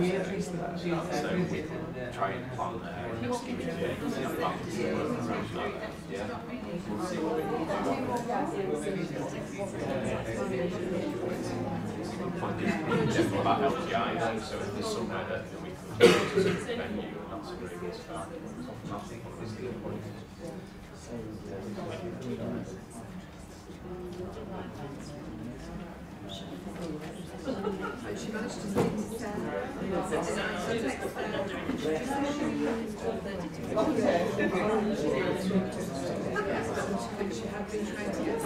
So we can try and plan next week. We'll see what we can do. About LTI, so if there's somewhere that we could use as a venue, that's a very good start. She managed to sit she had been trying to get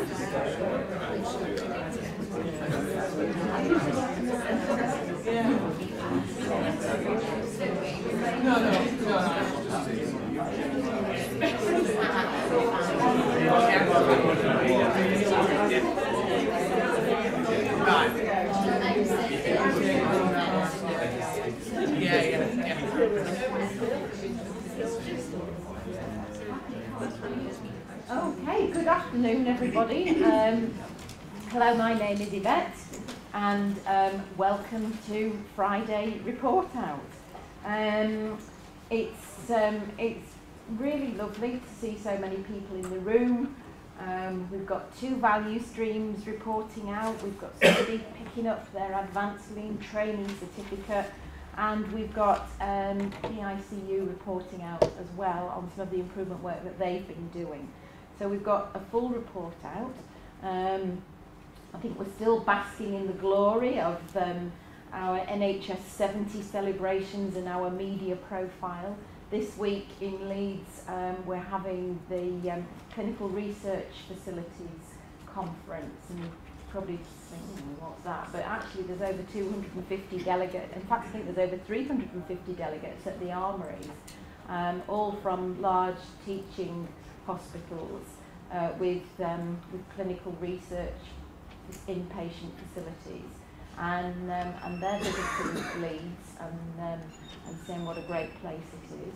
Okay, good afternoon everybody. Hello, my name is Yvette and welcome to Friday Report Out. It's really lovely to see so many people in the room. We've got 2 value streams reporting out, we've got somebody picking up their advanced lean training certificate, and we've got PICU reporting out as well on some of the improvement work that they've been doing. So we've got a full report out. I think we're still basking in the glory of our NHS 70 celebrations and our media profile. This week in Leeds, we're having the Clinical Research Facilities Conference, and you're probably thinking, what's that? But actually there's over 250 delegates, in fact I think there's over 350 delegates at the armories, all from large teaching hospitals with clinical research inpatient facilities. And they're visiting Leeds and saying what a great place it is.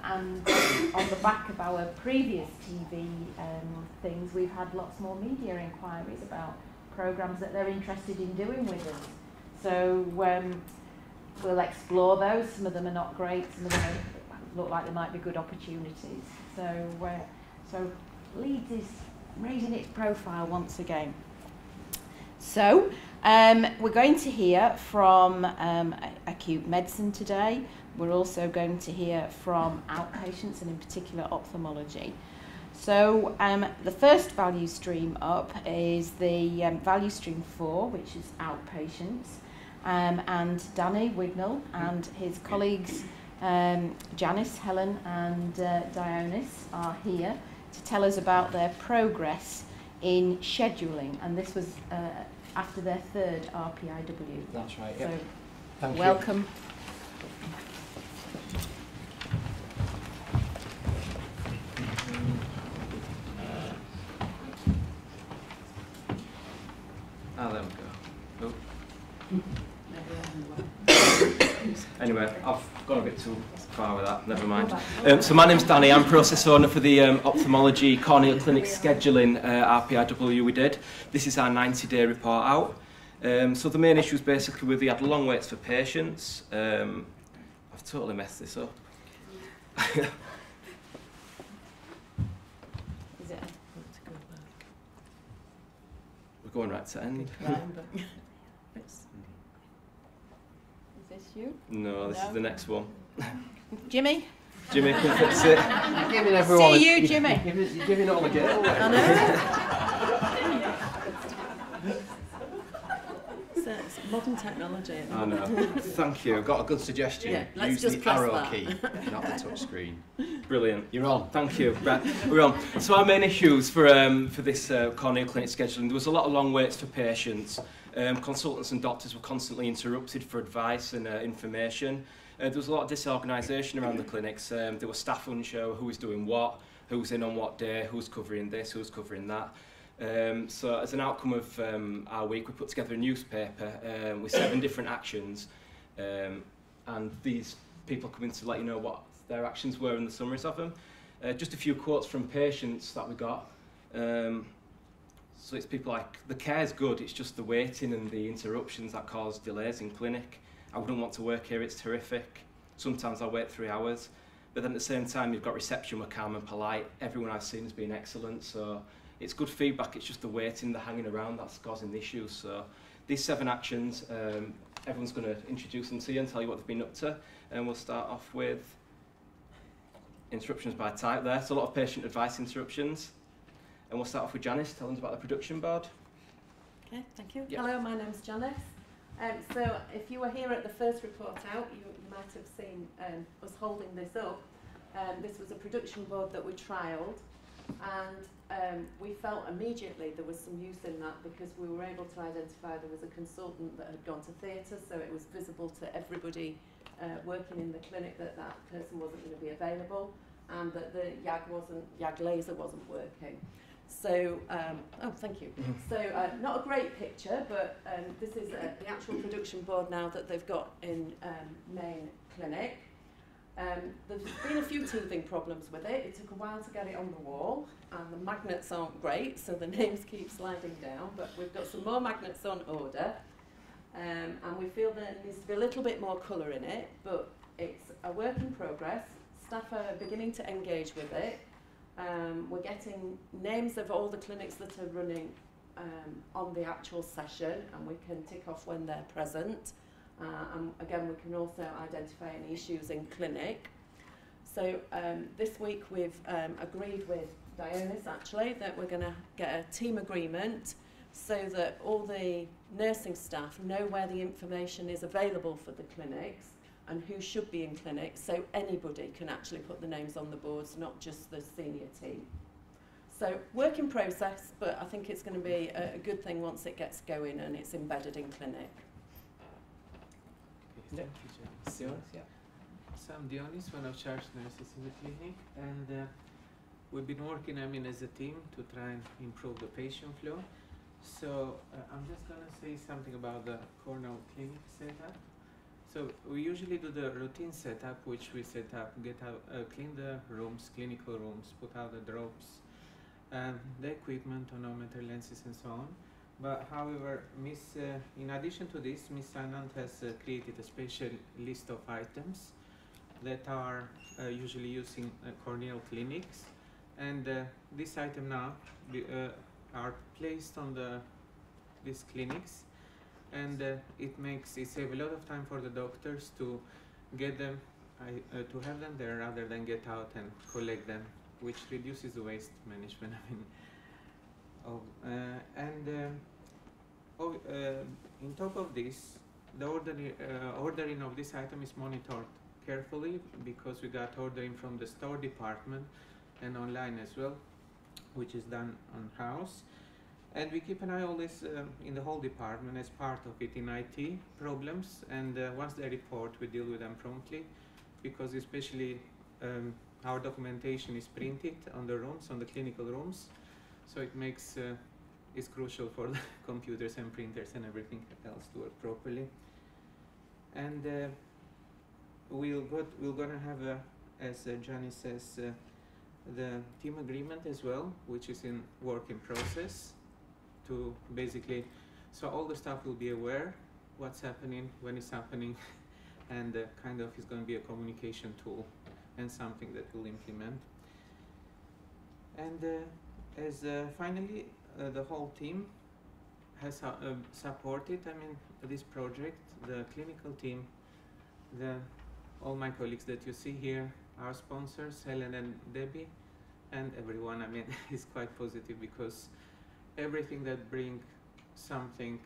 And on the back of our previous TV things, we've had lots more media inquiries about programmes that they're interested in doing with us. So we'll explore those. Some of them are not great, some of them look like they might be good opportunities. So Leeds is raising its profile once again. So we're going to hear from acute medicine today. We're also going to hear from outpatients and in particular ophthalmology. So the first value stream up is the value stream 4, which is outpatients. And Danny Wignall and his colleagues Janice, Helen and Dionys are here to tell us about their progress in scheduling, and this was after their 3rd RPIW. That's right, so yep. Thank welcome. You. There we go. Oh. Anyway, I've gone a bit too far with that, never mind. So my name's Danny, I'm process owner for the ophthalmology corneal clinic scheduling RPIW we did. This is our 90-day report out. So the main issues basically we had long waits for patients. I've totally messed this up. Is it? We're going right to end. Is this you? No, this is the next one. Jimmy? Jimmy can fix it. You're giving everyone See you, Jimmy. You're giving all a go. I know. It's modern technology. I know. Thank you. I've got a good suggestion. Yeah, let's Use just the press arrow that. key, not the touch screen. Brilliant. You're on. Thank you. Right, we're on. So our main issues for this corneal clinic scheduling, there was a lot of long waits for patients. Consultants and doctors were constantly interrupted for advice and information. There was a lot of disorganisation around the clinics. There were staff unsure who was doing what, who's in on what day, who's covering this, who's covering that. So as an outcome of our week, we put together a newspaper with 7 different actions, and these people come in to let you know what their actions were and the summaries of them. Just a few quotes from patients that we got. So it's people like, the care's good, it's just the waiting and the interruptions that cause delays in clinic. I wouldn't want to work here, it's terrific. Sometimes I'll wait 3 hours. But then at the same time, you've got reception, we're calm and polite. Everyone I've seen has been excellent, so it's good feedback. It's just the waiting, the hanging around that's causing the issues. So these 7 actions, everyone's going to introduce them to you and tell you what they've been up to. And we'll start off with interruptions by type there. So a lot of patient advice interruptions. And we'll start off with Janice, tell us about the production board. Okay, thank you. Yep. Hello, my name's Janice. So if you were here at the first report out, you might have seen us holding this up. This was a production board that we trialled, and we felt immediately there was some use in that because we were able to identify there was a consultant that had gone to theatre, so it was visible to everybody working in the clinic that that person wasn't going to be available, and that the YAG laser wasn't working. So, oh, thank you. So, not a great picture, but this is the actual production board now that they've got in main clinic. There's been a few teething problems with it. It took a while to get it on the wall, and the magnets aren't great, so the names keep sliding down, but we've got some more magnets on order, and we feel that there needs to be a little bit more colour in it, but it's a work in progress. Staff are beginning to engage with it. We're getting names of all the clinics that are running on the actual session, and we can tick off when they're present. And again, we can also identify any issues in clinic. So this week we've agreed with Dionis actually that we're going to get a team agreement so that all the nursing staff know where the information is available for the clinics and who should be in clinic, so anybody can actually put the names on the boards, not just the senior team. So work in process, but I think it's going to be a good thing once it gets going and it's embedded in clinic. Okay, thank you, Janice. So I'm Dionis, one of charge nurses in the clinic, and we've been working, as a team to try and improve the patient flow. So I'm just going to say something about the corneal clinic setup. So we usually do the routine setup, which we set up, clean the rooms, clinical rooms, put out the drops, the equipment, tonometer, lenses, and so on. But however, in addition to this, Miss Anand has created a special list of items that are usually used in corneal clinics, and this item now are placed on these clinics. And it saves a lot of time for the doctors to get them, to have them there rather than get out and collect them, which reduces the waste management. In top of this, the ordering of this item is monitored carefully because we got ordering from the store department and online as well, which is done on house. And we keep an eye always in the whole department as part of it in IT problems, and once they report, we deal with them promptly, because especially our documentation is printed on the rooms, on the clinical rooms, so it makes it's crucial for the computers and printers and everything else to work properly. And we're gonna have, as Johnny says, the team agreement as well, which is in work in process. To basically, so all the staff will be aware what's happening, when it's happening, and kind of is going to be a communication tool and something that we'll implement. And as finally, the whole team has supported, this project, the clinical team, all my colleagues that you see here, our sponsors, Helen and Debbie, and everyone, is quite positive because everything that brings something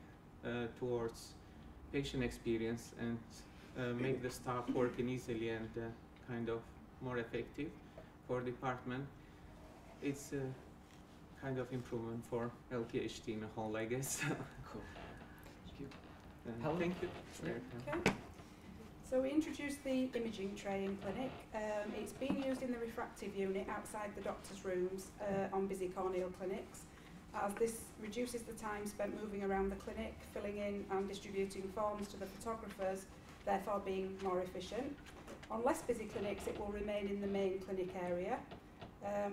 towards patient experience and make the staff working easily and kind of more effective for department, it's a kind of improvement for LTHT in a whole, I guess. Cool. Thank you. Thank you. Okay. So we introduced the imaging tray in clinic. It's being used in the refractive unit outside the doctor's rooms on busy corneal clinics, as this reduces the time spent moving around the clinic, filling in and distributing forms to the photographers, therefore being more efficient. On less busy clinics, it will remain in the main clinic area.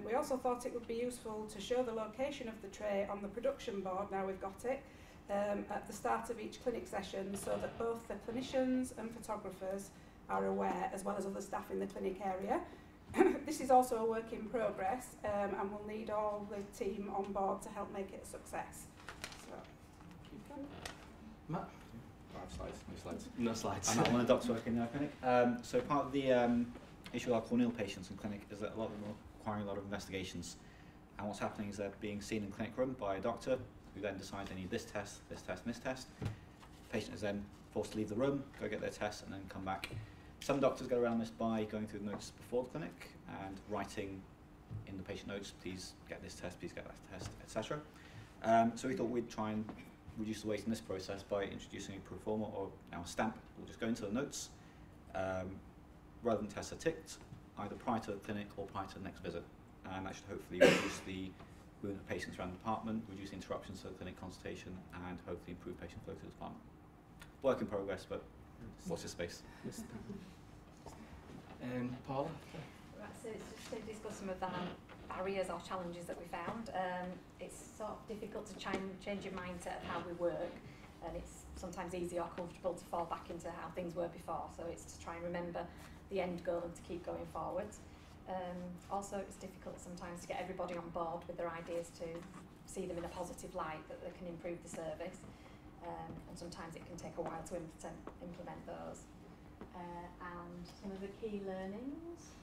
We also thought it would be useful to show the location of the tray on the production board, now we've got it, at the start of each clinic session so that both the clinicians and photographers are aware, as well as other staff in the clinic area. This is also a work in progress, and we'll need all the team on board to help make it a success. So, keep going. Matt? I have slides, no slides. No slides. I'm not one of the doctors working in our clinic. So part of the issue with our corneal patients in clinic is that a lot of them are requiring a lot of investigations. And what's happening is they're being seen in clinic room by a doctor who then decides they need this test, this test, and this test. The patient is then forced to leave the room, go get their test, and then come back. Some doctors get around this by going through the notes before the clinic and writing in the patient notes, please get this test, please get that test, etc. So we thought we'd try and reduce the waste in this process by introducing a pro forma or now a stamp. We'll just go into the notes. Relevant tests are ticked, either prior to the clinic or prior to the next visit. And that should hopefully reduce the movement of patients around the department, reduce the interruptions to the clinic consultation, and hopefully improve patient flow to the department. Work in progress, but watch this space. Paula? Right, so it's just to discuss some of the barriers or challenges that we found. It's sort of difficult to change your mindset of how we work, and it's sometimes easy or comfortable to fall back into how things were before, so it's to try and remember the end goal and to keep going forward. Also, it's difficult sometimes to get everybody on board with their ideas, to see them in a positive light, that they can improve the service, and sometimes it can take a while to implement those. And some of the key learnings,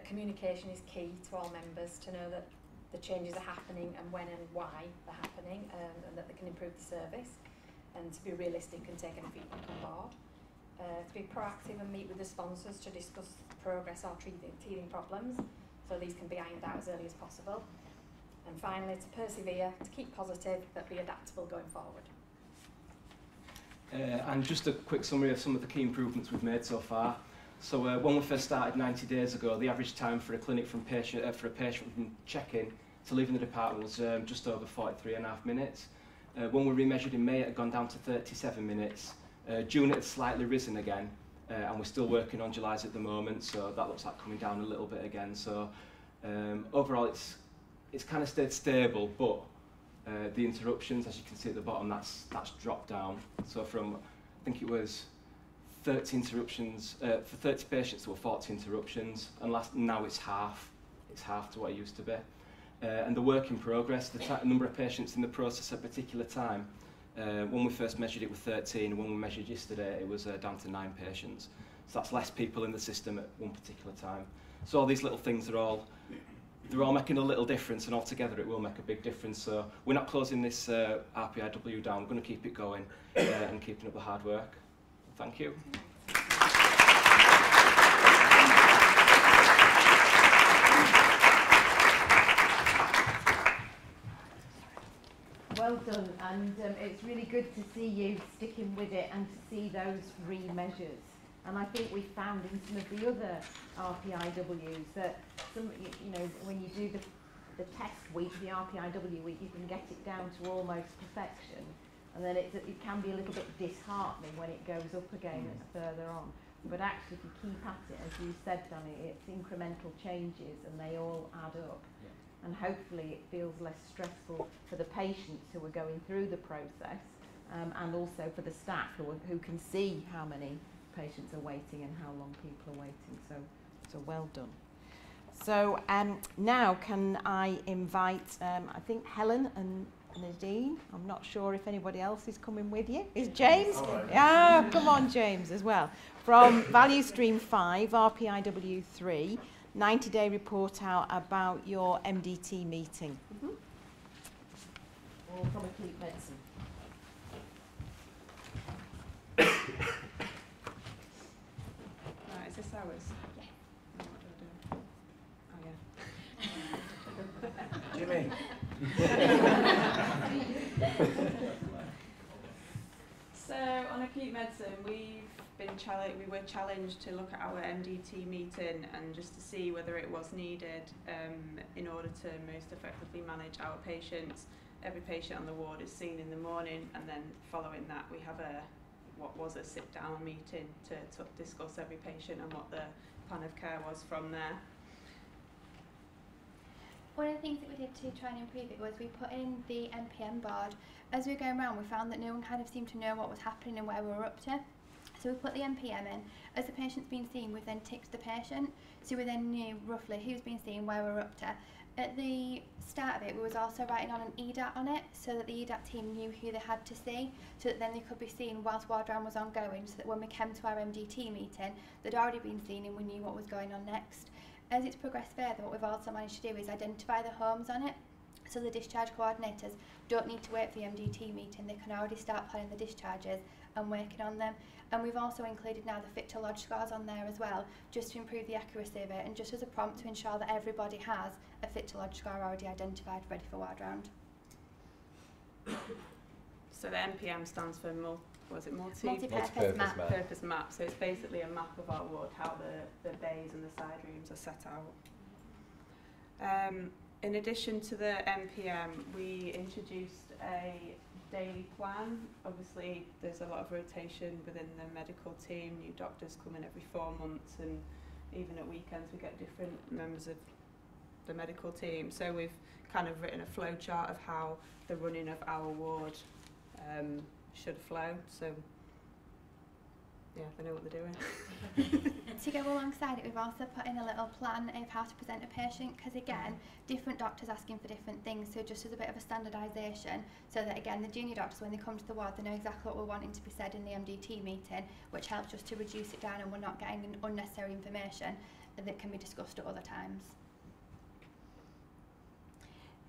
communication is key to all members, to know that the changes are happening and when and why they're happening, and that they can improve the service, and to be realistic and take any feedback on board. To be proactive and meet with the sponsors to discuss progress or teething problems, so these can be ironed out as early as possible. And finally, to persevere, to keep positive, but be adaptable going forward. And just a quick summary of some of the key improvements we've made so far. So when we first started 90 days ago, the average time for a clinic from for a patient from check-in to leaving the department was just over 43.5 minutes. When we remeasured in May, it had gone down to 37 minutes. June it had slightly risen again, and we're still working on July's at the moment, so that looks like coming down a little bit again. So overall it's kind of stayed stable, but the interruptions, as you can see at the bottom, that's dropped down. So from, I think it was 30 interruptions, for 30 patients there were 40 interruptions, and now it's half to what it used to be. And the work in progress, the number of patients in the process at a particular time, when we first measured it was 13, and when we measured yesterday it was down to 9 patients. So that's less people in the system at one particular time. So all these little things they're all making a little difference, and altogether it will make a big difference. So we're not closing this RPIW down, we're going to keep it going and keeping up the hard work. Thank you. Well done, and it's really good to see you sticking with it and to see those remeasures. And I think we found in some of the other RPIWs that some, you know, when you do the test week, the RPIW week, you can get it down to almost perfection, and then it can be a little bit disheartening when it goes up again further on. But actually, if you keep at it, as you said, Danny, it's incremental changes and they all add up. And hopefully it feels less stressful for the patients who are going through the process, and also for the staff who can see how many patients are waiting and how long people are waiting. So well done. So now can I invite, I think Helen and Nadine. I'm not sure if anybody else is coming with you. Is James? Yeah, come on, James, as well. From Value Stream 5, RPIW 3, 90-day report out about your MDT meeting. All from acute medicine. Right, is this ours? Yeah. Oh, yeah. Jimmy. So on acute medicine, we were challenged to look at our MDT meeting and just to see whether it was needed in order to most effectively manage our patients. Every patient on the ward is seen in the morning, and then following that we have what was a sit-down meeting to discuss every patient and what the plan of care was from there. One of the things that we did to try and improve it was we put in the MPM board. As we were going around, we found that no one kind of seemed to know what was happening and where we were up to. So we put the MPM in. As the patient's been seen, we then ticked the patient. So we then knew roughly who's been seen, where we were up to. At the start of it, we was also writing on an EDAT on it, so that the EDAT team knew who they had to see, so that then they could be seen whilst ward round was ongoing, so that when we came to our MDT meeting, they'd already been seen and we knew what was going on next. As it's progressed further, what we've also managed to do is identify the homes on it, so the discharge coordinators don't need to wait for the MDT meeting, they can already start planning the discharges and working on them. And we've also included now the Fit to Lodge scores on there as well, just to improve the accuracy of it and just as a prompt to ensure that everybody has a Fit to Lodge score already identified, ready for ward round. So the MPM stands for multi-purpose map. Purpose map. So it's basically a map of our ward, how the bays and the side rooms are set out. In addition to the MPM, we introduced a daily plan. Obviously, there's a lot of rotation within the medical team. New doctors come in every 4 months, and even at weekends we get different members of the medical team. So we've kind of written a flow chart of how the running of our ward should flow. So yeah, they know what they're doing. To go alongside it, we've also put in a little plan of how to present a patient, because again, different doctors asking for different things, so just as a bit of a standardisation, so that again, the junior doctors, when they come to the ward, they know exactly what we're wanting to be said in the MDT meeting, which helps just to reduce it down and we're not getting unnecessary information that can be discussed at other times.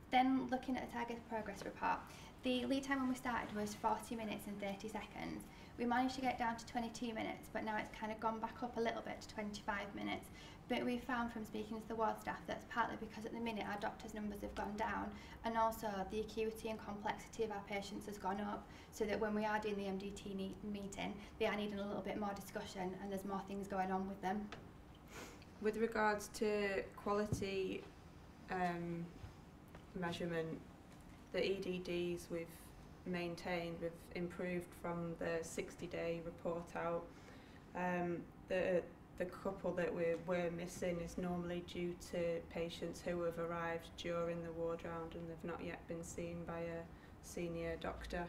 Then looking at the target progress report, the lead time when we started was 40 minutes and 30 seconds. We managed to get it down to 22 minutes, but now it's kind of gone back up a little bit to 25 minutes. But we found from speaking to the ward staff that's partly because at the minute our doctors' numbers have gone down, and also the acuity and complexity of our patients has gone up, so that when we are doing the MDT meeting, they are needing a little bit more discussion and there's more things going on with them. With regards to quality measurement, the EDDs we've maintained, we've improved from the 60-day report out. The couple that we're missing is normally due to patients who have arrived during the ward round and they've not yet been seen by a senior doctor.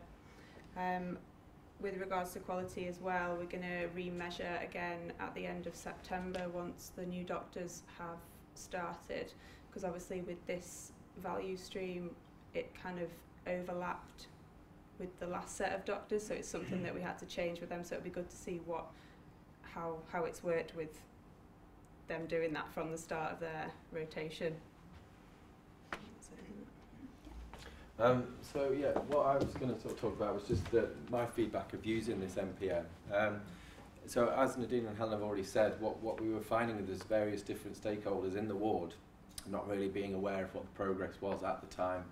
With regards to quality as well, we're going to re-measure again at the end of September once the new doctors have started, because obviously with this value stream it kind of overlapped with the last set of doctors, so it's something that we had to change with them, so it'd be good to see how it's worked with them doing that from the start of their rotation. So yeah, what I was going to talk about was just my feedback of using this MPM. So as Nadine and Helen have already said, what we were finding with there's various different stakeholders in the ward not really being aware of what the progress was at the time.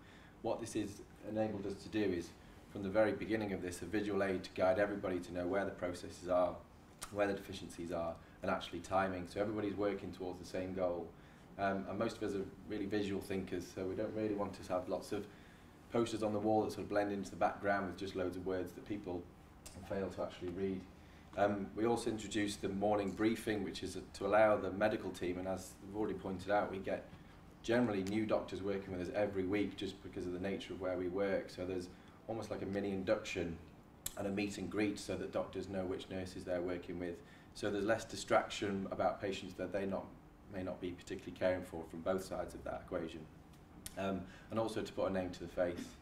What this has enabled us to do is, from the very beginning of this, a visual aid to guide everybody to know where the processes are, where the deficiencies are, and actually timing. So everybody's working towards the same goal. And most of us are really visual thinkers, so we don't really want to have lots of posters on the wall that sort of blend into the background with just loads of words that people fail to actually read. We also introduced the morning briefing, which is to allow the medical team, and as we've already pointed out, we get generally new doctors working with us every week just because of the nature of where we work. So there's almost like a mini induction and a meet and greet so that doctors know which nurses they're working with. So there's less distraction about patients that they may not be particularly caring for from both sides of that equation. And also to put a name to the face.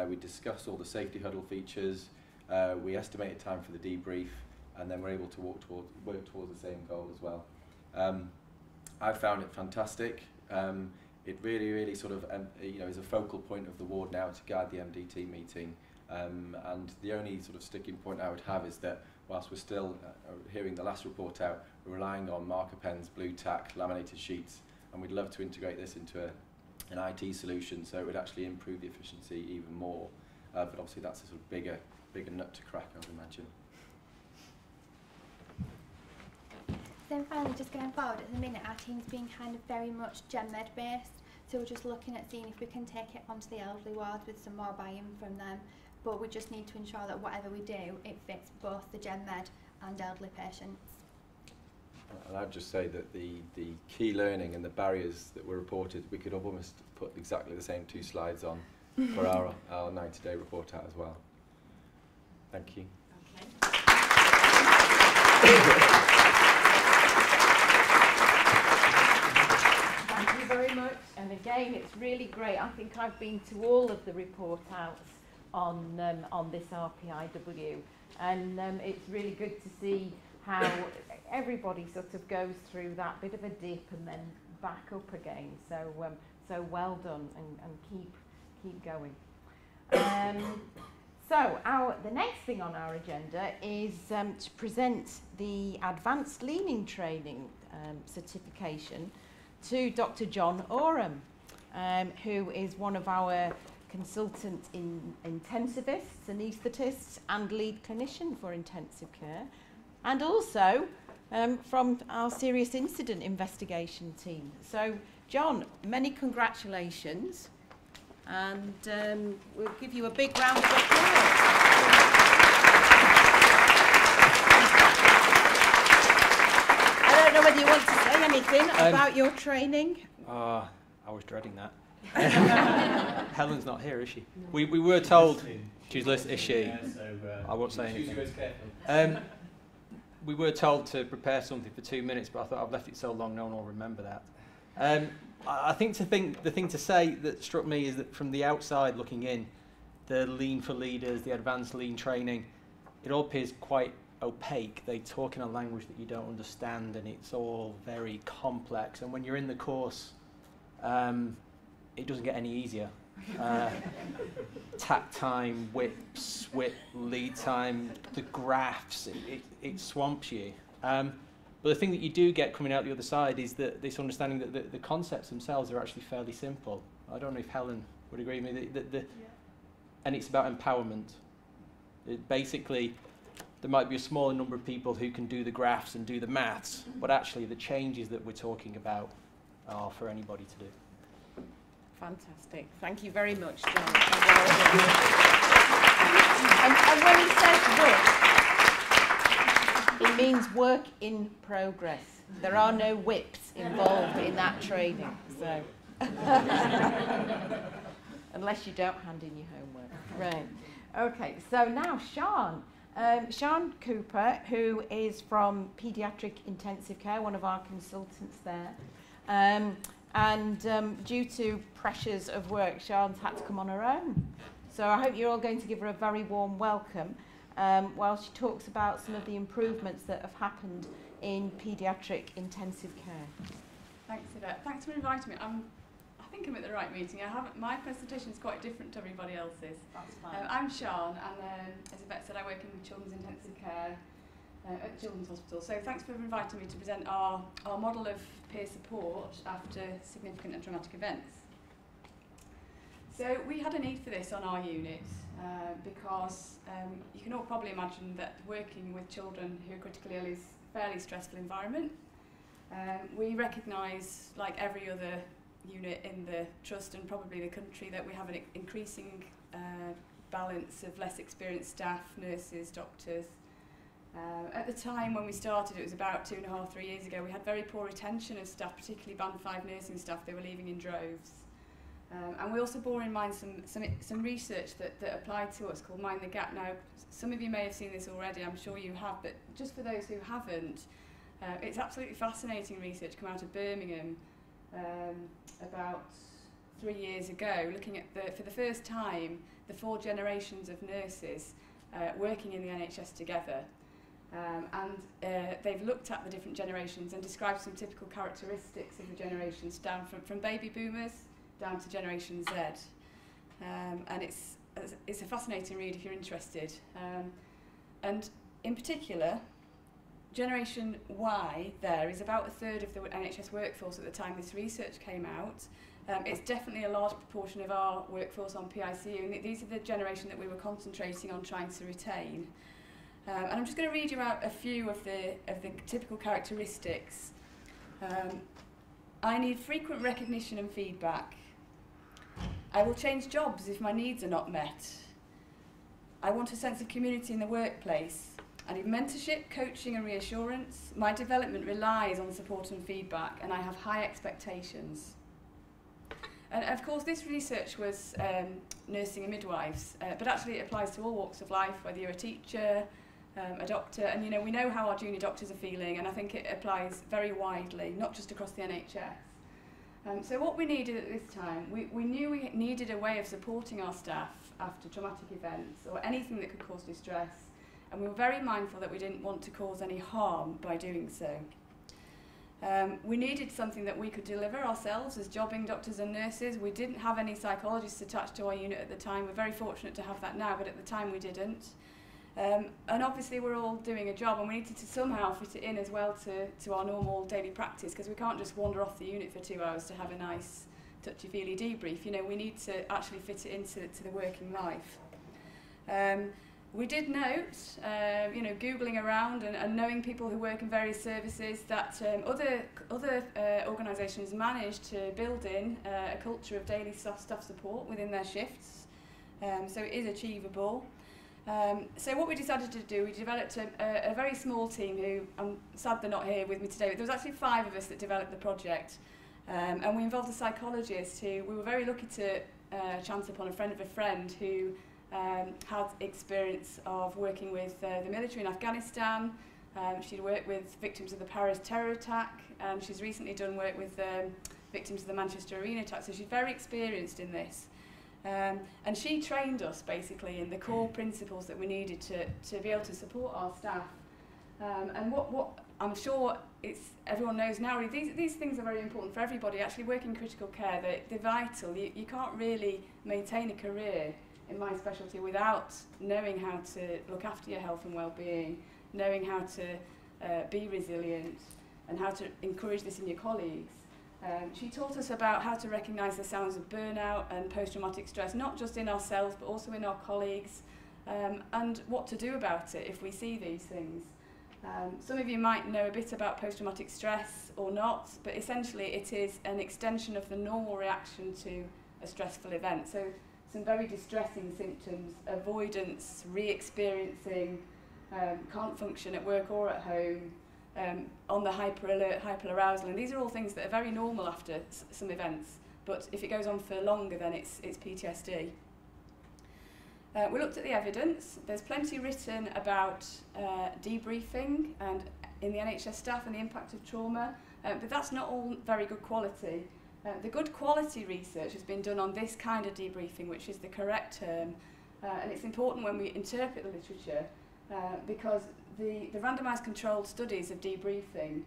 We discussed all the safety huddle features, we estimated time for the debrief, and then we're able to work towards the same goal as well. I found it fantastic. It really sort of is a focal point of the ward now to guide the MDT meeting. And the only sort of sticking point I would have is that whilst we're still hearing the last report out, we're relying on marker pens, blue tack, laminated sheets, and we'd love to integrate this into an IT solution so it would actually improve the efficiency even more. But obviously that's a sort of bigger nut to crack, I would imagine. Then finally, just going forward, at the minute our team's been kind of very much gen med based, so we're just looking at seeing if we can take it onto the elderly ward with some more buy-in from them, but we just need to ensure that whatever we do, it fits both the gen med and elderly patients. And I'd just say that the key learning and the barriers that were reported, we could almost put exactly the same 2 slides on for our 90-day report out as well. Thank you. Okay. Thank you very much. And again, it's really great. I think I've been to all of the report outs on this RPIW, and it's really good to see how everybody sort of goes through that bit of a dip and then back up again. So so well done, and keep going. So the next thing on our agenda is to present the Advanced Leaning Training certification to Dr. John Oram, who is one of our consultant intensivists, anaesthetists and lead clinician for intensive care, and also from our serious incident investigation team. So John, many congratulations, and we'll give you a big round of applause. I don't know whether you want to say anything about your training. I was dreading that. Helen's not here, is she? We were told she's listening. Is she? Yeah, so, I won't say anything. Choose your words carefully. We were told to prepare something for 2 minutes, but I thought I've left it so long no one will remember that. I think the thing to say that struck me is that from the outside looking in, the Lean for Leaders, the advanced lean training, it all appears quite opaque. They talk in a language that you don't understand, and it's all very complex. And when you're in the course, it doesn't get any easier. Takt time, whips, whip, lead time, the graphs, it swamps you. But the thing that you do get coming out the other side is that this understanding that the concepts themselves are actually fairly simple. I don't know if Helen would agree with me. And it's about empowerment. Basically, there might be a smaller number of people who can do the graphs and do the maths, but actually the changes that we're talking about are for anybody to do. Fantastic. Thank you very much, John. And when he says work, it means work in progress. There are no whips involved in that training. So, unless you don't hand in your homework. Right. Okay, so now Sean. Sean Cooper, who is from Paediatric Intensive Care, one of our consultants there. And due to pressures of work, Sean's had to come on her own. So I hope you're all going to give her a very warm welcome while she talks about some of the improvements that have happened in paediatric intensive care. Thanks, Yvette. Thanks for inviting me. I think I'm at the right meeting. My presentation is quite different to everybody else's. That's fine. I'm Sean, and as Yvette said, I work in children's intensive care at the Children's Hospital. So thanks for inviting me to present our model of peer support after significant and traumatic events. So we had a need for this on our unit because you can all probably imagine that working with children who are critically ill is a fairly stressful environment. We recognise, like every other unit in the trust and probably the country, that we have an increasing balance of less experienced staff, nurses, doctors. At the time when we started, it was about 2.5, 3 years ago, we had very poor retention of staff, particularly Band 5 nursing staff. They were leaving in droves. And we also bore in mind some research that applied to us called Mind the Gap. Now, some of you may have seen this already, I'm sure you have, but just for those who haven't, it's absolutely fascinating research come out of Birmingham about 3 years ago, looking at, for the first time, the 4 generations of nurses working in the NHS together. They've looked at the different generations and described some typical characteristics of the generations, down from baby boomers down to Generation Z. And it's a fascinating read if you're interested. And in particular, Generation Y there is about 1/3 of the NHS workforce at the time this research came out. It's definitely a large proportion of our workforce on PICU, and these are the generation that we were concentrating on trying to retain. And I'm just going to read you out a few of the typical characteristics. I need frequent recognition and feedback. I will change jobs if my needs are not met. I want a sense of community in the workplace. I need mentorship, coaching and reassurance. My development relies on support and feedback, and I have high expectations. And of course this research was nursing and midwives, but actually it applies to all walks of life, whether you're a teacher, a doctor, and you know, we know how our junior doctors are feeling, and I think it applies very widely, not just across the NHS. So what we needed at this time, we knew we needed a way of supporting our staff after traumatic events or anything that could cause distress, and we were very mindful that we didn't want to cause any harm by doing so. We needed something that we could deliver ourselves as jobbing doctors and nurses. We didn't have any psychologists attached to our unit at the time. We're very fortunate to have that now, but at the time we didn't. And obviously we're all doing a job, and we needed to somehow fit it in as well to our normal daily practice, because we can't just wander off the unit for 2 hours to have a nice touchy-feely debrief. You know, we need to actually fit it into the working life. We did note, you know, Googling around and knowing people who work in various services, that other organisations managed to build in a culture of daily staff support within their shifts, so it is achievable. So what we decided to do, we developed a very small team who, I'm sad they're not here with me today, but there was actually 5 of us that developed the project, and we involved a psychologist who we were very lucky to chance upon, a friend of a friend who had experience of working with the military in Afghanistan. She'd worked with victims of the Paris terror attack, and she's recently done work with victims of the Manchester Arena attack, so she's very experienced in this. And she trained us basically in the core principles that we needed to be able to support our staff. And what I'm sure everyone knows now, these things are very important for everybody. Actually, working in critical care, they're vital. You can't really maintain a career in my specialty without knowing how to look after your health and well-being, knowing how to be resilient, and how to encourage this in your colleagues. She taught us about how to recognise the signs of burnout and post-traumatic stress, not just in ourselves but also in our colleagues, and what to do about it if we see these things. Some of you might know a bit about post-traumatic stress or not, but essentially it is an extension of the normal reaction to a stressful event. So some very distressing symptoms: avoidance, re-experiencing, can't function at work or at home, on the hyper-alert, hyper-arousal, and these are all things that are very normal after some events, but if it goes on for longer then it's PTSD. We looked at the evidence. There's plenty written about debriefing and in the NHS staff and the impact of trauma, but that's not all very good quality. The good quality research has been done on this kind of debriefing, which is the correct term, and it's important when we interpret the literature, because the randomised controlled studies of debriefing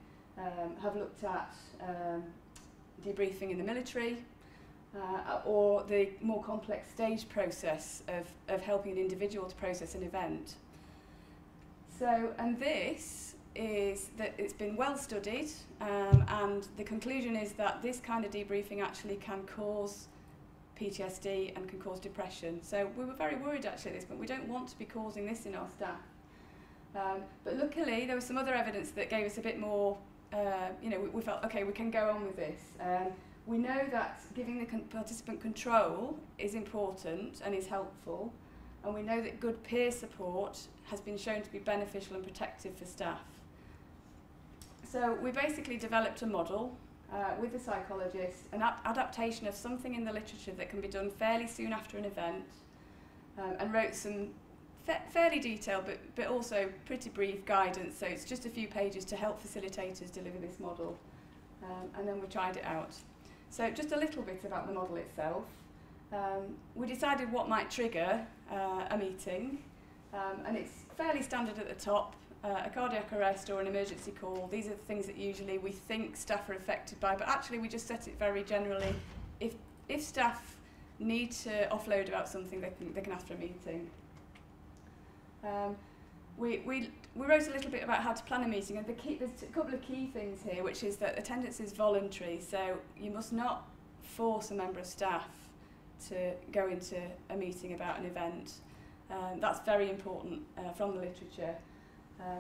have looked at debriefing in the military, or the more complex stage process of helping an individual to process an event. So, and this is that it's been well studied, and the conclusion is that this kind of debriefing actually can cause PTSD and can cause depression. So we were very worried actually at this point. We don't want to be causing this in our staff. But luckily there was some other evidence that gave us a bit more, you know, we felt, okay, we can go on with this. We know that giving the participant control is important and is helpful, and we know that good peer support has been shown to be beneficial and protective for staff. So we basically developed a model with the psychologist, an adaptation of something in the literature that can be done fairly soon after an event, and wrote some fairly detailed but also pretty brief guidance, so it's just a few pages to help facilitators deliver this model, and then we tried it out. So just a little bit about the model itself. We decided what might trigger a meeting, and it's fairly standard at the top, a cardiac arrest or an emergency call. These are the things that usually we think staff are affected by, but actually we just set it very generally. If staff need to offload about something, they can ask for a meeting. We wrote a little bit about how to plan a meeting, and there's a couple of key things here, which is that attendance is voluntary, so you must not force a member of staff to go into a meeting about an event. That's very important from the literature.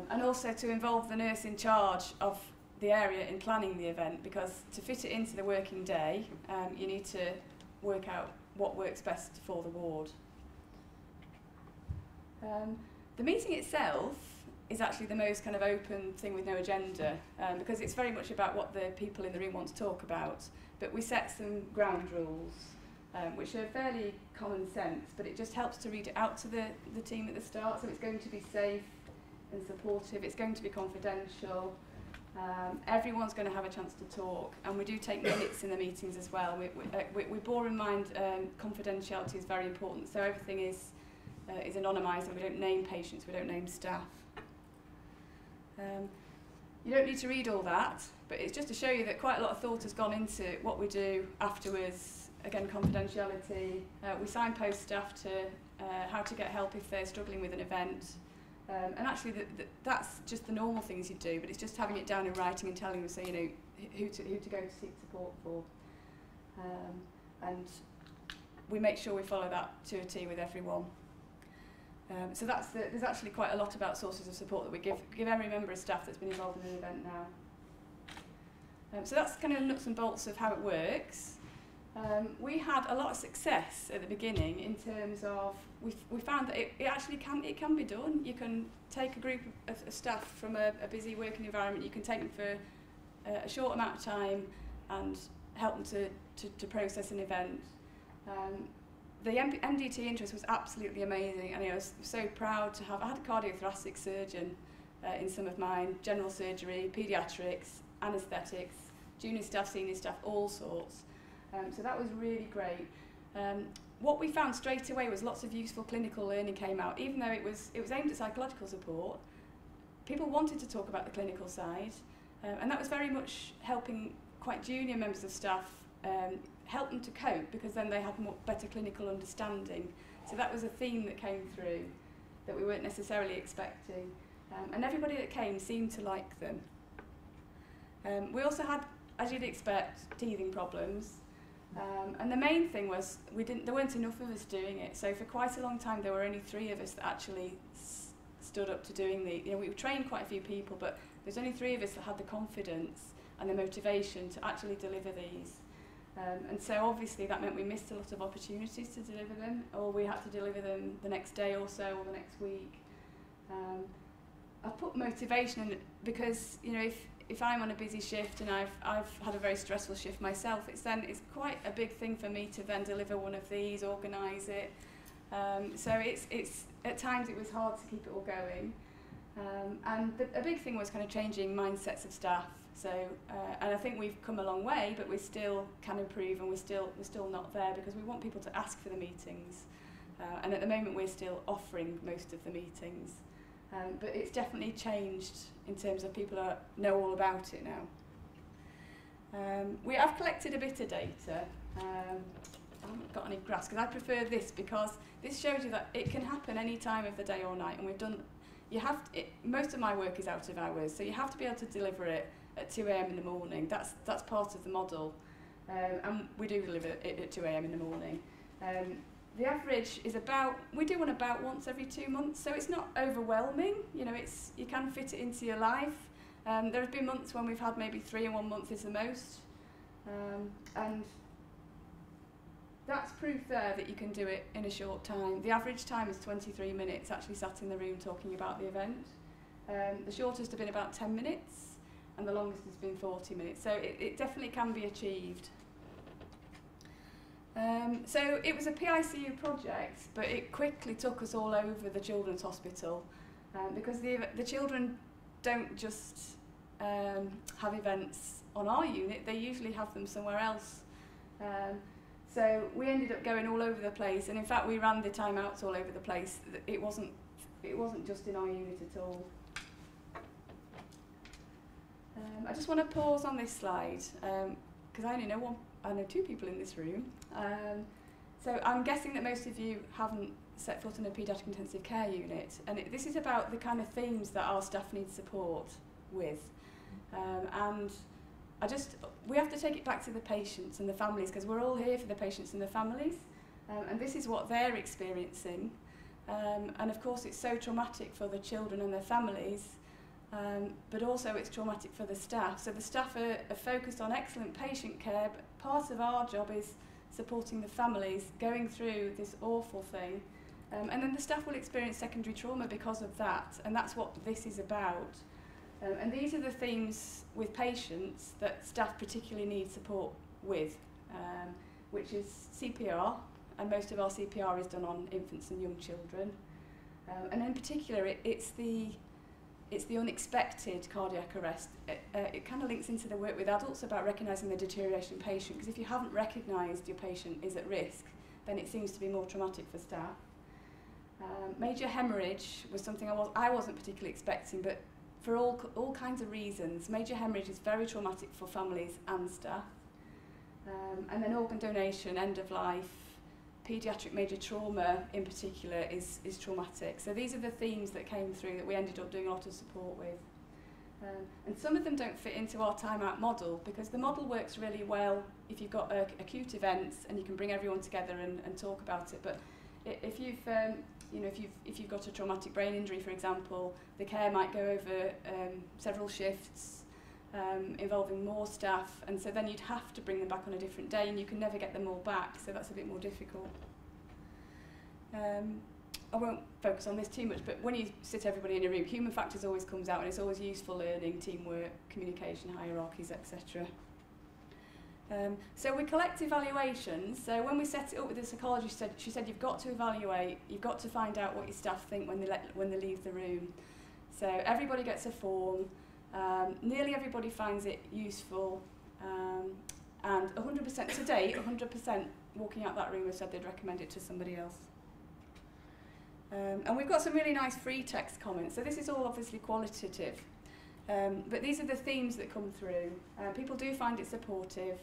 And also to involve the nurse in charge of the area in planning the event, because to fit it into the working day, you need to work out what works best for the ward. The meeting itself is actually the most kind of open thing with no agenda, because it's very much about what the people in the room want to talk about. But we set some ground rules, which are fairly common sense, but it just helps to read it out to the team at the start. So it's going to be safe and supportive, it's going to be confidential, everyone's going to have a chance to talk, and we do take minutes in the meetings as well. We bore in mind confidentiality is very important, so everything is anonymised, and we don't name patients, we don't name staff. You don't need to read all that, but it's just to show you that quite a lot of thought has gone into what we do afterwards. Again, confidentiality. We signpost staff to how to get help if they're struggling with an event. And actually, that's just the normal things you do, but it's just having it down in writing and telling them, so you know who to go to seek support for. And we make sure we follow that to a T with everyone. So there's actually quite a lot about sources of support that we give every member of staff that's been involved in an event now. So that's kind of nuts and bolts of how it works. We had a lot of success at the beginning in terms of we found that it actually can be done. You can take a group of staff from a busy working environment, you can take them for a short amount of time and help them to process an event. The MDT interest was absolutely amazing, and I was so proud to have. I had a cardiothoracic surgeon in some of mine, general surgery, paediatrics, anaesthetics, junior staff, senior staff, all sorts. So that was really great. What we found straight away was lots of useful clinical learning came out, even though it was aimed at psychological support. People wanted to talk about the clinical side, and that was very much helping quite junior members of staff help them to cope, because then they had better clinical understanding. So that was a theme that came through that we weren't necessarily expecting. And everybody that came seemed to like them. We also had, as you'd expect, teething problems. And the main thing was there weren't enough of us doing it. So for quite a long time there were only 3 of us that actually stood up to doing we trained quite a few people, but there's only 3 of us that had the confidence and the motivation to actually deliver these. And so obviously that meant we missed a lot of opportunities to deliver them, or we had to deliver them the next day or so, or the next week. I've put motivation in because if I'm on a busy shift and I've had a very stressful shift myself, it's quite a big thing for me to then deliver one of these, organise it. So it's at times it was hard to keep it all going. And a big thing was kind of changing mindsets of staff. So and I think we've come a long way, but we still can improve, and we're still not there, because we want people to ask for the meetings. And at the moment we're still offering most of the meetings. But it's definitely changed in terms of people know all about it now. We have collected a bit of data. I haven't got any graphs, because I prefer this, because this shows you that it can happen any time of the day or night, and we've done. Most of my work is out of hours, so you have to be able to deliver it at 2 AM in the morning. That's part of the model, and we do deliver it at 2 AM in the morning. The average is we do one about once every 2 months, so it's not overwhelming. You can fit it into your life. There have been months when we've had maybe 3 in 1 month is the most, and that's proof there that you can do it in a short time. The average time is 23 minutes actually sat in the room talking about the event. The shortest have been about 10 minutes, and the longest has been 40 minutes. So it definitely can be achieved. So it was a PICU project, but it quickly took us all over the Children's Hospital, because the children don't just have events on our unit, they usually have them somewhere else. So we ended up going all over the place, and in fact we ran the timeouts all over the place. It wasn't just in our unit at all. I just want to pause on this slide, because I know 2 people in this room. So I'm guessing that most of you haven't set foot in a paediatric intensive care unit, and this is about the kind of themes that our staff need support with. And we have to take it back to the patients and the families, because we're all here for the patients and the families, and this is what they're experiencing. And of course it's so traumatic for the children and their families, but also it's traumatic for the staff. So the staff are focused on excellent patient care, but part of our job is supporting the families going through this awful thing, And then the staff will experience secondary trauma because of that, and that's what this is about. And these are the themes with patients that staff particularly need support with, which is CPR, and most of our CPR is done on infants and young children. And in particular, it's the unexpected cardiac arrest. It kind of links into the work with adults about recognising the deterioration in patient, because if you haven't recognised your patient is at risk, then it seems to be more traumatic for staff. Major hemorrhage was something I wasn't particularly expecting, but for all kinds of reasons, major hemorrhage is very traumatic for families and staff. And then organ donation, end of life, paediatric major trauma in particular is traumatic. So these are the themes that came through that we ended up doing a lot of support with. And some of them don't fit into our timeout model, because the model works really well if you've got acute events and you can bring everyone together and talk about it. But if you've if you've got a traumatic brain injury, for example, the care might go over several shifts, involving more staff, and so then you'd have to bring them back on a different day, and you can never get them all back, so that's a bit more difficult. I won't focus on this too much, but when you sit everybody in a room, human factors always comes out, and it's always useful learning, teamwork, communication, hierarchies, etc. So we collect evaluations. So when we set it up with the psychologist, she said you've got to evaluate, you've got to find out what your staff think when they leave the room. So everybody gets a form. Nearly everybody finds it useful, and 100% to date, 100% walking out that room have said they'd recommend it to somebody else. And we've got some really nice free text comments. So this is all obviously qualitative, but these are the themes that come through. People do find it supportive.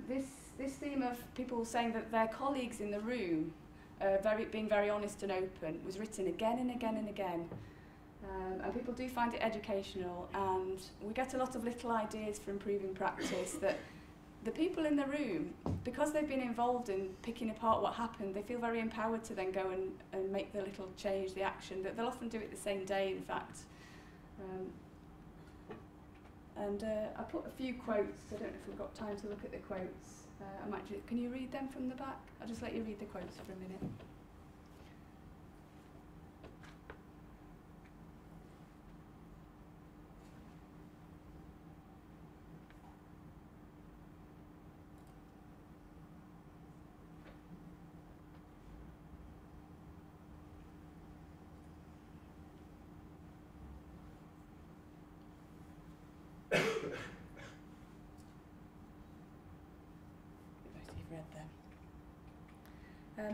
This theme of people saying that their colleagues in the room being very honest and open was written again and again and again. And people do find it educational, and we get a lot of little ideas for improving practice that the people in the room, because they've been involved in picking apart what happened, they feel very empowered to then go and make the little change, the action, that they'll often do it the same day, in fact. I put a few quotes. I don't know if we've got time to look at the quotes. Can you read them from the back? I'll just let you read the quotes for a minute.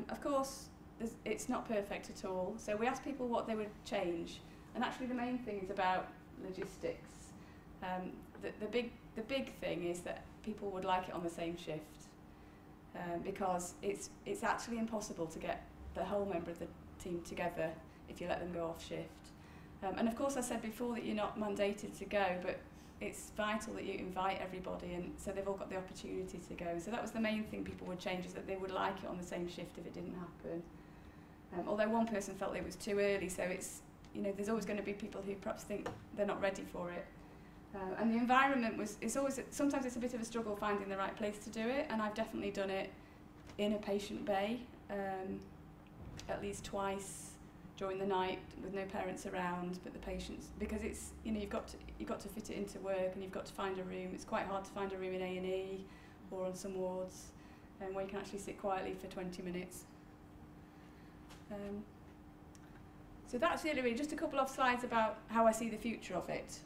Of course, it's not perfect at all, so we asked people what they would change, and actually the main thing is about logistics. The big thing is that people would like it on the same shift, because it's actually impossible to get the whole member of the team together if you let them go off shift. And of course I said before that you're not mandated to go, but it's vital that you invite everybody, and so they've all got the opportunity to go. So that was the main thing people would change, is that they would like it on the same shift if it didn't happen. Although one person felt it was too early, so it's, there's always going to be people who perhaps think they're not ready for it. And the environment sometimes it's a bit of a struggle finding the right place to do it, and I've definitely done it in a patient bay at least twice during the night with no parents around, but the patients, because it's, you've got to fit it into work, and you've got to find a room. It's quite hard to find a room in A&E or on some wards where you can actually sit quietly for 20 minutes. So that's it really, just a couple of slides about how I see the future of it.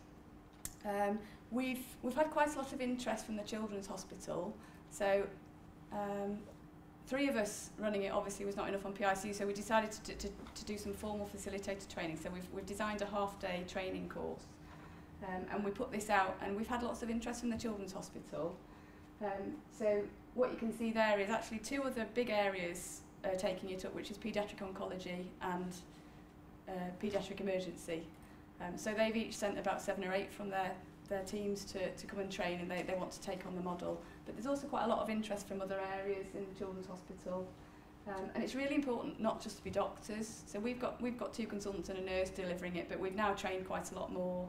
We've had quite a lot of interest from the Children's Hospital, so 3 of us running it obviously was not enough on PICU, so we decided to do some formal facilitator training. So we've designed a half-day training course, and we put this out, and we've had lots of interest from the Children's Hospital. So what you can see there is actually 2 other big areas taking it up, which is paediatric oncology and paediatric emergency. So they've each sent about 7 or 8 from their teams to come and train, and they want to take on the model. But there's also quite a lot of interest from other areas in the Children's Hospital. And it's really important not just to be doctors. So we've got 2 consultants and a nurse delivering it, but we've now trained quite a lot more.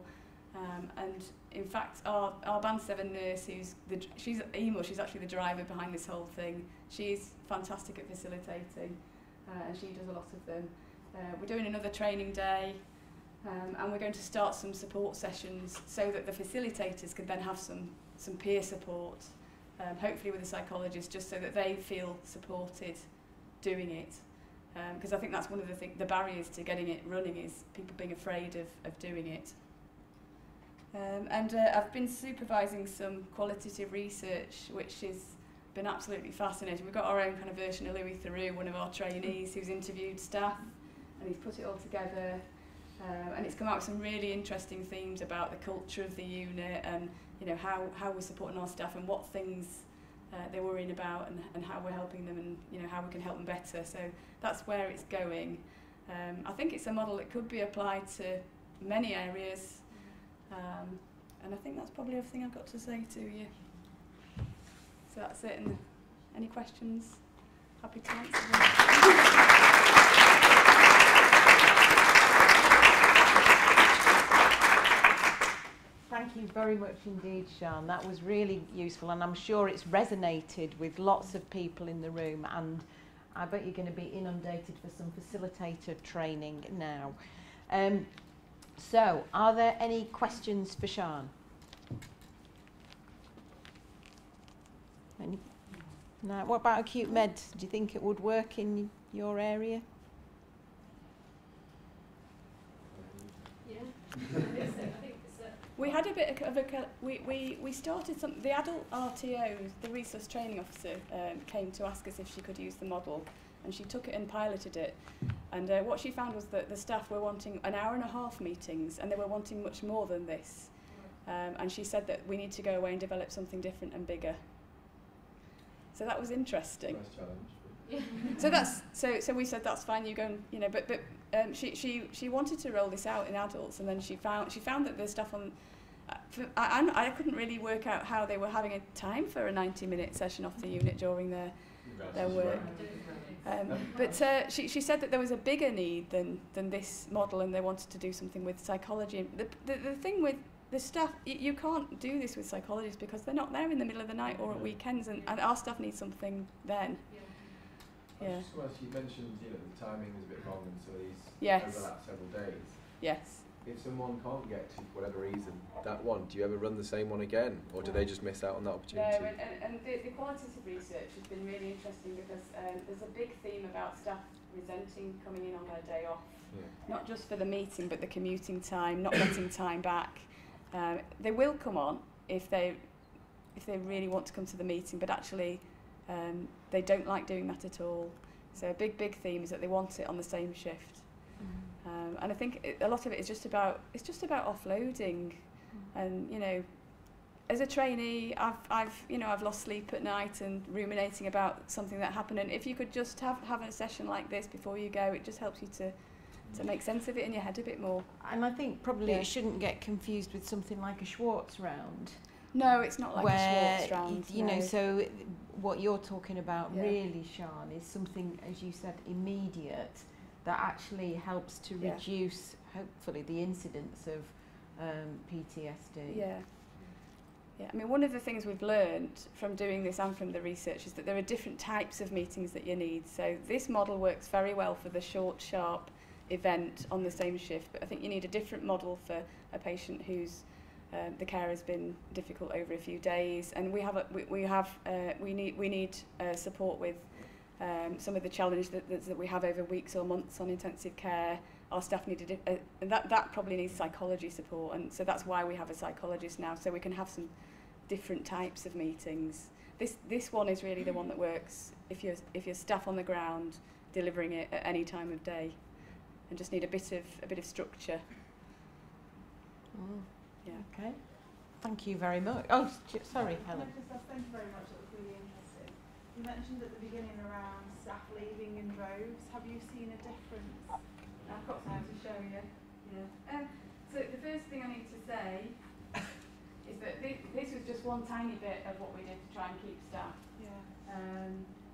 And in fact, our Band 7 nurse, she's Emil, she's actually the driver behind this whole thing. She's fantastic at facilitating. and she does a lot of them. We're doing another training day, and we're going to start some support sessions so that the facilitators can then have some peer support, hopefully with a psychologist, just so that they feel supported doing it. Because I think that's one of the barriers to getting it running is people being afraid of doing it. I've been supervising some qualitative research, which has been absolutely fascinating. We've got our own kind of version of Louis Theroux, one of our trainees, who's interviewed staff, and he's put it all together. And it's come out with some really interesting themes about the culture of the unit, and how we're supporting our staff and what things they're worrying about, and how we're helping them, and how we can help them better. So that's where it's going. I think it's a model that could be applied to many areas, and I think that's probably everything I've got to say to you. So that's it. And any questions? Happy to answer them. Thank you very much indeed, Sian. That was really useful, and I'm sure it's resonated with lots of people in the room, and I bet you're going to be inundated for some facilitator training now. So, are there any questions for Sian? Any? No. What about acute med? Do you think it would work in your area? Yeah. We had a bit of a we started some. The adult RTO, the resource training officer, came to ask us if she could use the model, and she took it and piloted it. And what she found was that the staff were wanting an hour-and-a-half meetings, and they were wanting much more than this. And she said that we need to go away and develop something different and bigger. So that was interesting. Nice challenge. So we said that's fine. You go and but she wanted to roll this out in adults, and then she found that the stuff on. I couldn't really work out how they were having a time for a 90-minute session off the unit during their work. But she said that there was a bigger need than this model, and they wanted to do something with psychology. The thing with the staff, you can't do this with psychologists because they're not there in the middle of the night or at weekends, and our staff need something then. Yeah. You mentioned the timing is a bit wrong, and so these overlap several days. Yes. If someone can't get to, for whatever reason, that one, do you ever run the same one again, or do they just miss out on that opportunity? No, and the qualitative research has been really interesting because there's a big theme about staff resenting coming in on their day off, not just for the meeting but the commuting time, not getting time back. They will come on if they really want to come to the meeting, but actually they don't like doing that at all. So a big theme is that they want it on the same shift. And I think a lot of it is just about offloading, and as a trainee, I've lost sleep at night and ruminating about something that happened. And if you could just have a session like this before you go, it just helps you to make sense of it in your head a bit more. And I think probably it shouldn't get confused with something like a Schwartz round. No, it's not like a Schwartz round. You know, so what you're talking about really, Sian, is something, as you said, immediate, that actually helps to reduce, hopefully, the incidence of PTSD. Yeah. I mean, one of the things we've learned from doing this and from the research is that there are different types of meetings that you need. So this model works very well for the short, sharp event on the same shift, but I think you need a different model for a patient whose the care has been difficult over a few days, and we need support with some of the challenges that we have over weeks or months on intensive care. Our staff need that probably needs psychology support, and so that's why we have a psychologist now, so we can have some different types of meetings. This one is really the one that works if you're staff on the ground delivering it at any time of day, and just need a bit of structure. Yeah. Okay. Thank you very much. Oh, sorry, Helen. Thank you very much. That was really interesting. You mentioned at the beginning around staff leaving in droves. Have you seen a difference? I've got time to show you. Yeah. So the first thing I need to say is that this was just one tiny bit of what we did to try and keep staff. Yeah.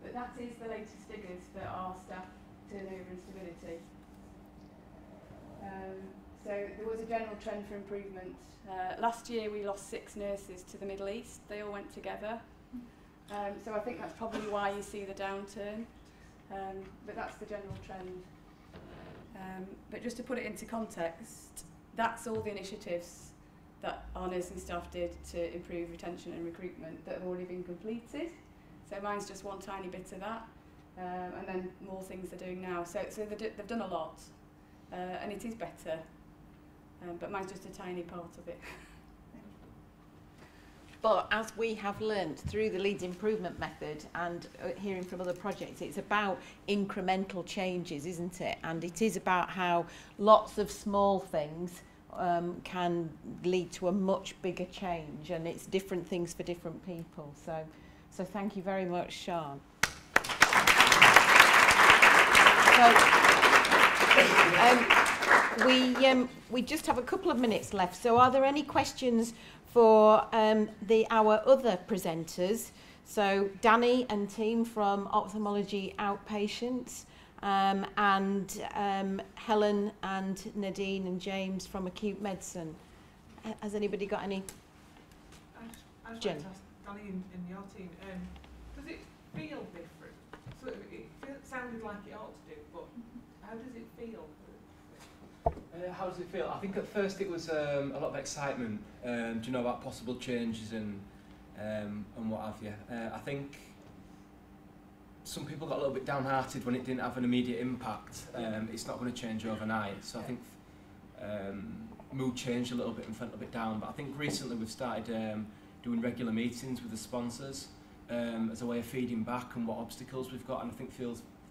But that is the latest figures for our staff turnover and stability. So there was a general trend for improvement. Last year we lost 6 nurses to the Middle East. They all went together. So I think that's probably why you see the downturn. but that's the general trend. But just to put it into context, that's all the initiatives that our nursing staff did to improve retention and recruitment that have already been completed. So mine's just one tiny bit of that, and then more things they're doing now. So they've done a lot, and it is better, but mine's just a tiny part of it. But as we have learnt through the Leeds improvement method and hearing from other projects, it's about incremental changes, isn't it? And it is about how lots of small things can lead to a much bigger change, and it's different things for different people. So thank you very much, Sian. So, we just have a couple of minutes left. So are there any questions for our other presenters? So Danny and team from Ophthalmology Outpatients, and Helen and Nadine and James from Acute Medicine. Has anybody got any? I just Jen? like to ask Danny in your team, does it feel different? So it sounded like it ought to do, but how does it feel? How does it feel? I think at first it was a lot of excitement, do you know, about possible changes and what have you. I think some people got a little bit downhearted when it didn't have an immediate impact. It's not going to change overnight, so I think mood changed a little bit and felt a bit down. But I think recently we've started doing regular meetings with the sponsors as a way of feeding back on what obstacles we've got, and I think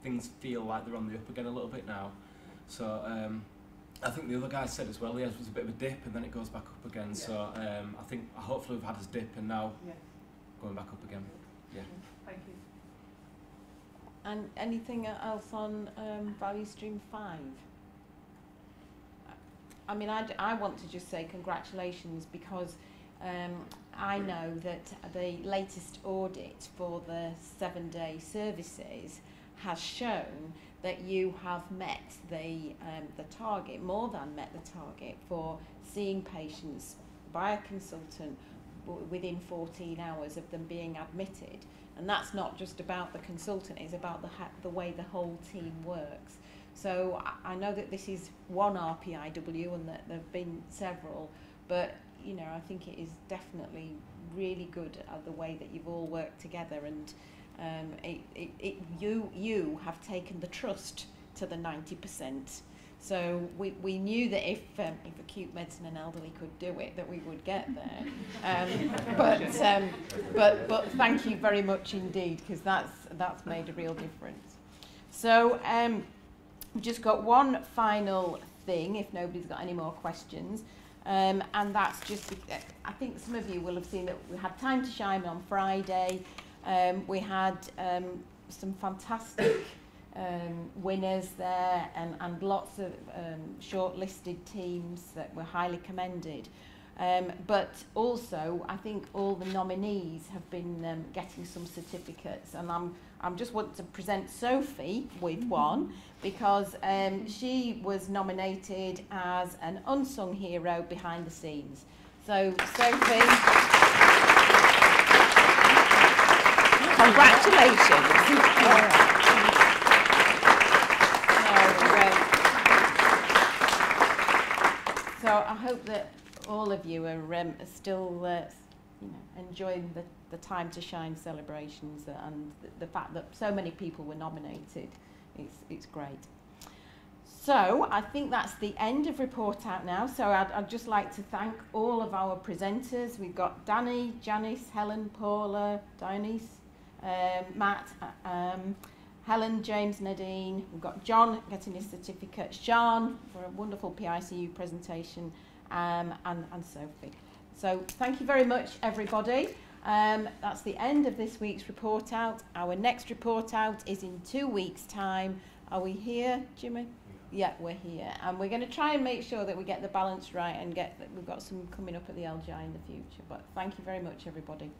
things feel like they're on the up again a little bit now. So I think the other guy said as well, there was a bit of a dip and then it goes back up again. Yeah. So I think hopefully we've had this dip and now going back up again. Yeah. Thank you. And anything else on Value Stream 5? I mean, I want to just say congratulations, because I know that the latest audit for the 7-day services has shown that you have met the target, more than met the target, for seeing patients by a consultant within 14 hours of them being admitted. And that's not just about the consultant, it's about the way the whole team works. So I know that this is one RPIW and that there have been several, but you know, I think it is definitely really good at the way that you've all worked together, and you have taken the trust to the 90%. So we knew that if acute medicine and elderly could do it, that we would get there. But thank you very much indeed, because that's made a real difference. So we've just got one final thing, if nobody's got any more questions, and that's just, I think some of you will have seen that we had Time to Shine on Friday. We had some fantastic winners there, and lots of shortlisted teams that were highly commended. But also, I think all the nominees have been getting some certificates, and I'm just want to present Sophie with one, because she was nominated as an unsung hero behind the scenes. So, Sophie, congratulations. So I hope that all of you are still enjoying the Time to Shine celebrations, and the fact that so many people were nominated. It's great. So I think that's the end of Report Out now. So I'd just like to thank all of our presenters. We've got Danny, Janice, Helen, Paula, Dionyse, Matt, Helen, James, Nadine. We've got John getting his certificate, Sian for a wonderful PICU presentation, and Sophie. So thank you very much, everybody. That's the end of this week's Report Out. Our next Report Out is in 2 weeks' time. Are we here, Jimmy? Yeah, we're here. And we're going to try and make sure that we get the balance right, and we've got some coming up at the LGI in the future. But thank you very much, everybody.